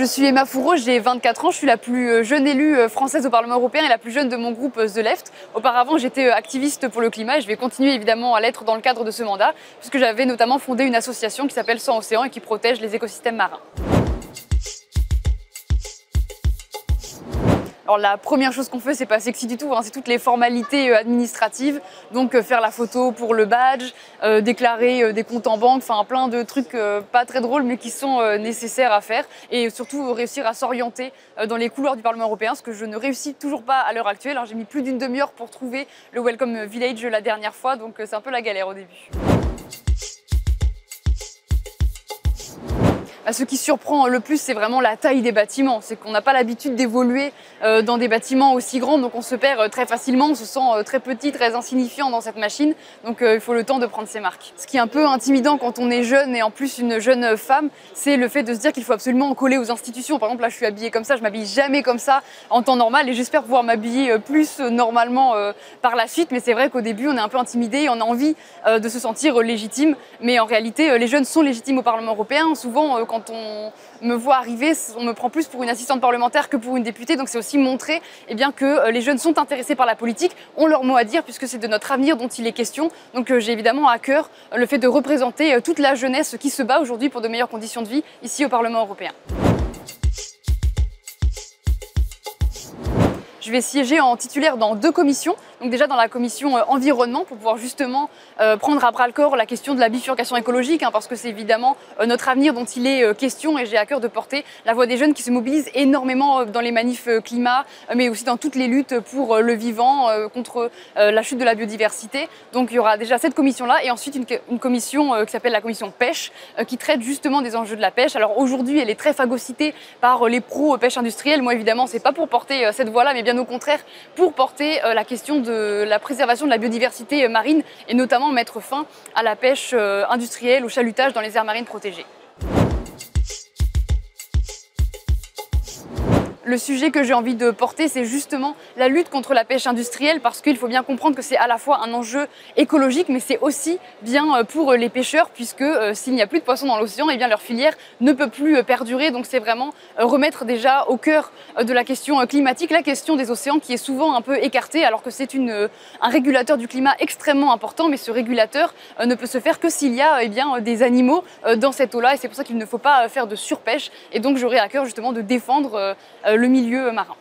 Je suis Emma Fourreau, j'ai 24 ans, je suis la plus jeune élue française au Parlement européen et la plus jeune de mon groupe The Left. Auparavant, j'étais activiste pour le climat et je vais continuer évidemment à l'être dans le cadre de ce mandat, puisque j'avais notamment fondé une association qui s'appelle 100 Océans et qui protège les écosystèmes marins. Alors la première chose qu'on fait, c'est pas sexy du tout, hein, c'est toutes les formalités administratives, donc faire la photo pour le badge, déclarer des comptes en banque, enfin plein de trucs pas très drôles mais qui sont nécessaires à faire et surtout réussir à s'orienter dans les couloirs du Parlement européen, ce que je ne réussis toujours pas à l'heure actuelle. Alors j'ai mis plus d'une demi-heure pour trouver le Welcome Village la dernière fois, donc c'est un peu la galère au début. Ce qui surprend le plus, c'est vraiment la taille des bâtiments. C'est qu'on n'a pas l'habitude d'évoluer dans des bâtiments aussi grands, donc on se perd très facilement, on se sent très petit, très insignifiant dans cette machine. Donc il faut le temps de prendre ses marques. Ce qui est un peu intimidant quand on est jeune et en plus une jeune femme, c'est le fait de se dire qu'il faut absolument coller aux institutions. Par exemple, là je suis habillée comme ça, je m'habille jamais comme ça en temps normal et j'espère pouvoir m'habiller plus normalement par la suite. Mais c'est vrai qu'au début, on est un peu intimidé, on a envie de se sentir légitime. Mais en réalité, les jeunes sont légitimes au Parlement européen. Souvent, quand on me voit arriver, on me prend plus pour une assistante parlementaire que pour une députée. Donc c'est aussi montrer que les jeunes sont intéressés par la politique, ont leur mot à dire puisque c'est de notre avenir dont il est question. Donc j'ai évidemment à cœur le fait de représenter toute la jeunesse qui se bat aujourd'hui pour de meilleures conditions de vie ici au Parlement européen. Je vais siéger en titulaire dans 2 commissions, donc déjà dans la commission environnement pour pouvoir justement prendre à bras le corps la question de la bifurcation écologique, parce que c'est évidemment notre avenir dont il est question et j'ai à cœur de porter la voix des jeunes qui se mobilisent énormément dans les manifs climat, mais aussi dans toutes les luttes pour le vivant, contre la chute de la biodiversité. Donc il y aura déjà cette commission-là et ensuite une commission qui s'appelle la commission pêche, qui traite justement des enjeux de la pêche. Alors aujourd'hui, elle est très phagocytée par les pros pêche industrielle. Moi évidemment, c'est pas pour porter cette voix-là, mais bien au contraire pour porter la question de la préservation de la biodiversité marine et notamment mettre fin à la pêche industrielle, au chalutage dans les aires marines protégées. Le sujet que j'ai envie de porter, c'est justement la lutte contre la pêche industrielle parce qu'il faut bien comprendre que c'est à la fois un enjeu écologique mais c'est aussi bien pour les pêcheurs puisque s'il n'y a plus de poissons dans l'océan, eh bien leur filière ne peut plus perdurer. Donc c'est vraiment remettre déjà au cœur de la question climatique la question des océans qui est souvent un peu écartée alors que c'est un régulateur du climat extrêmement important, mais ce régulateur ne peut se faire que s'il y a des animaux dans cette eau-là et c'est pour ça qu'il ne faut pas faire de surpêche et donc j'aurai à cœur justement de défendre le milieu marin.